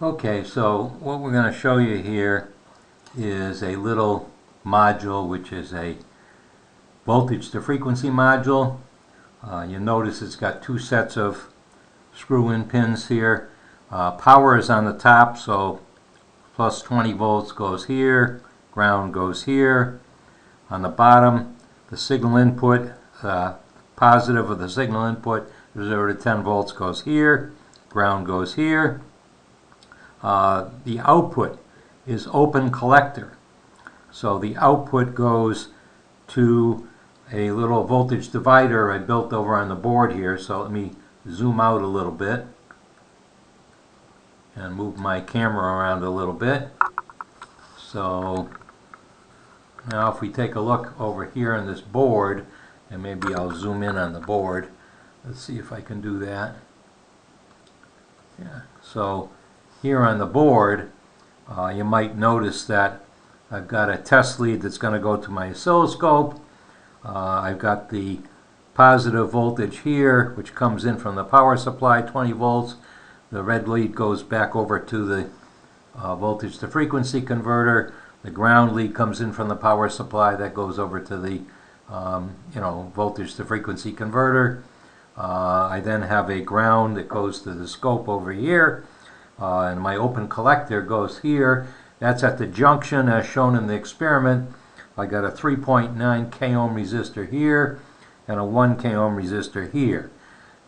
Okay, so what we're going to show you here is a little module which is a voltage to frequency module. You notice it's got two sets of screw-in pins here. Power is on the top, so plus 20 volts goes here, ground goes here. On the bottom, the signal input, positive of the signal input, 0 to 10 volts goes here, ground goes here. The output is open collector. So the output goes to a little voltage divider I built over on the board here. So let me zoom out a little bit and move my camera around a little bit. So now if we take a look over here on this board, and maybe I'll zoom in on the board. Let's see if I can do that. Yeah. So here on the board, you might notice that I've got a test lead that's going to go to my oscilloscope. I've got the positive voltage here, which comes in from the power supply, 20 volts. The red lead goes back over to the voltage to frequency converter. The ground lead comes in from the power supply, that goes over to the voltage to frequency converter. I then have a ground that goes to the scope over here, and my open collector goes here. That's at the junction as shown in the experiment. I got a 3.9 k ohm resistor here and a 1 k ohm resistor here.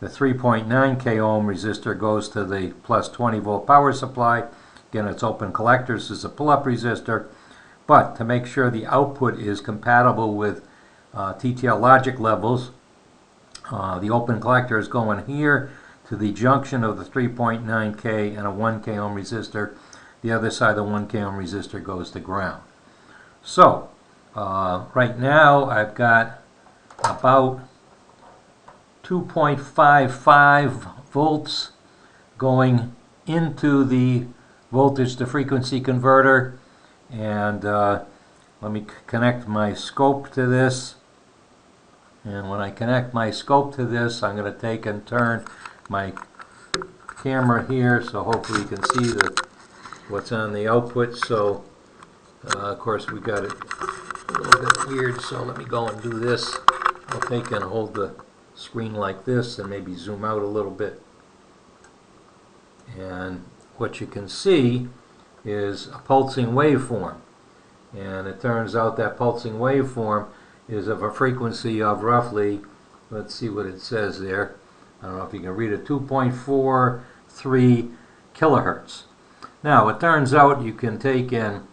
The 3.9 k ohm resistor goes to the plus 20 volt power supply. Again, it's open collectors. This is a pull-up resistor. But to make sure the output is compatible with TTL logic levels, the open collector is going here to the junction of the 3.9K and a 1K ohm resistor. The other side of the 1K ohm resistor goes to ground. So right now I've got about 2.55 volts going into the voltage to frequency converter, and let me connect my scope to this. And when I connect my scope to this, I'm going to take and turn my camera here, so hopefully you can see what's on the output. So of course we got it a little bit weird, so let me go and do this. I'll take and hold the screen like this and maybe zoom out a little bit. And what you can see is a pulsing waveform. And it turns out that pulsing waveform is of a frequency of roughly, let's see what it says there. I don't know if you can read it, 2.43 kilohertz. Now, it turns out you can take and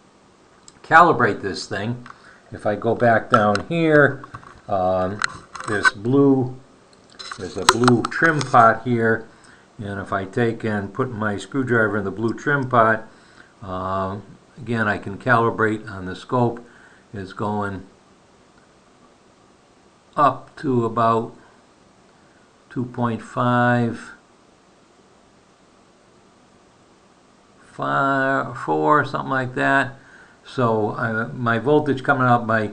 calibrate this thing. If I go back down here, there's a blue trim pot here, and if I take and put my screwdriver in the blue trim pot, again I can calibrate on the scope. It's going up to about 2.54, something like that. So my voltage coming out by,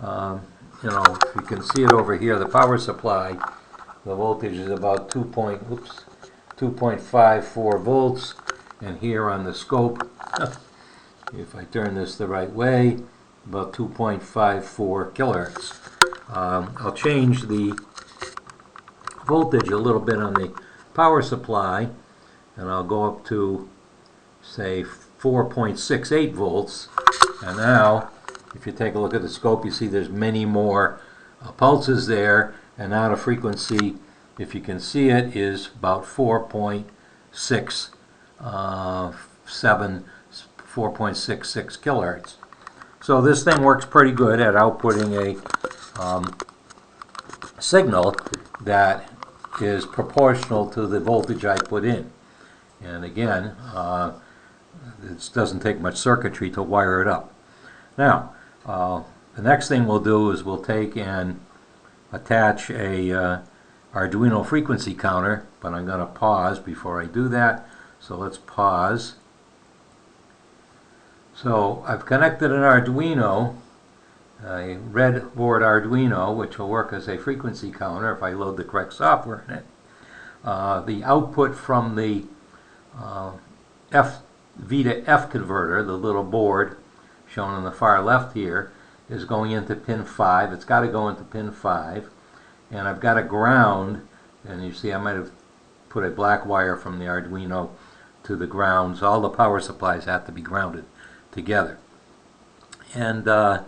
if you can see it over here, the power supply, the voltage is about 2.54 volts, and here on the scope, if I turn this the right way, about 2.54 kilohertz. I'll change the voltage a little bit on the power supply, and I'll go up to, say, 4.68 volts. And now, if you take a look at the scope, you see there's many more pulses there, and now the frequency, if you can see it, is about 4.66 kilohertz. So this thing works pretty good at outputting a signal that is proportional to the voltage I put in. And again, it doesn't take much circuitry to wire it up. Now, the next thing we'll do is we'll take and attach a Arduino frequency counter, but I'm going to pause before I do that. So let's pause. So I've connected an Arduino, a red board Arduino, which will work as a frequency counter if I load the correct software in it. The output from the V to F converter, the little board shown on the far left here, is going into pin 5. It's got to go into pin 5. And I've got a ground, and you see I might have put a black wire from the Arduino to the ground, so all the power supplies have to be grounded together. And the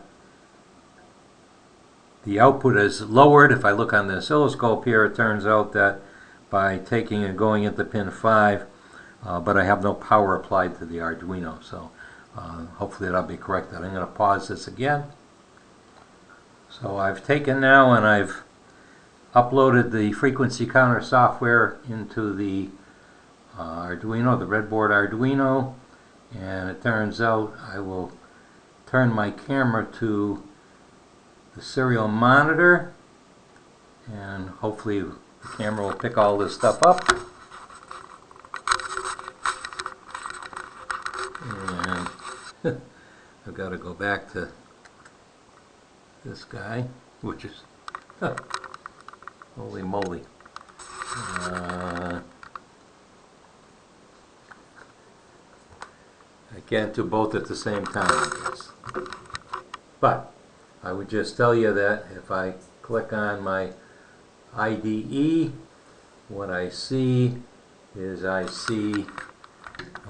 output is lowered. If I look on the oscilloscope here, it turns out that by taking and going into pin 5, but I have no power applied to the Arduino, so hopefully that'll be corrected. I'm going to pause this again. So I've taken now and I've uploaded the frequency counter software into the Arduino, the breadboard Arduino, and it turns out I will turn my camera to the serial monitor, and hopefully the camera will pick all this stuff up. And I've got to go back to this guy, which is holy moly. I can't do both at the same time, I guess. But I would just tell you that if I click on my IDE, what I see is I see,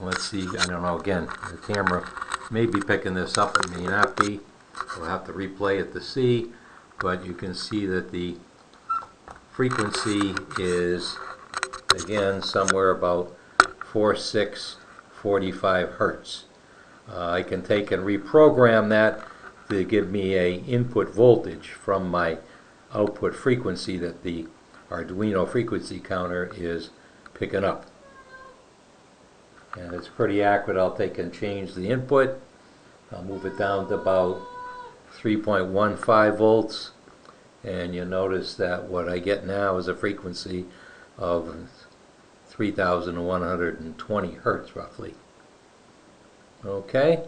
let's see, I don't know, again, the camera may be picking this up, it may not be. We'll have to replay it to see, but you can see that the frequency is, again, somewhere about 4645 hertz. I can take and reprogram that to give me a input voltage from my output frequency that the Arduino frequency counter is picking up. And it's pretty accurate. I'll take and change the input. I'll move it down to about 3.15 volts, and you'll notice that what I get now is a frequency of 3,120 hertz roughly. Okay,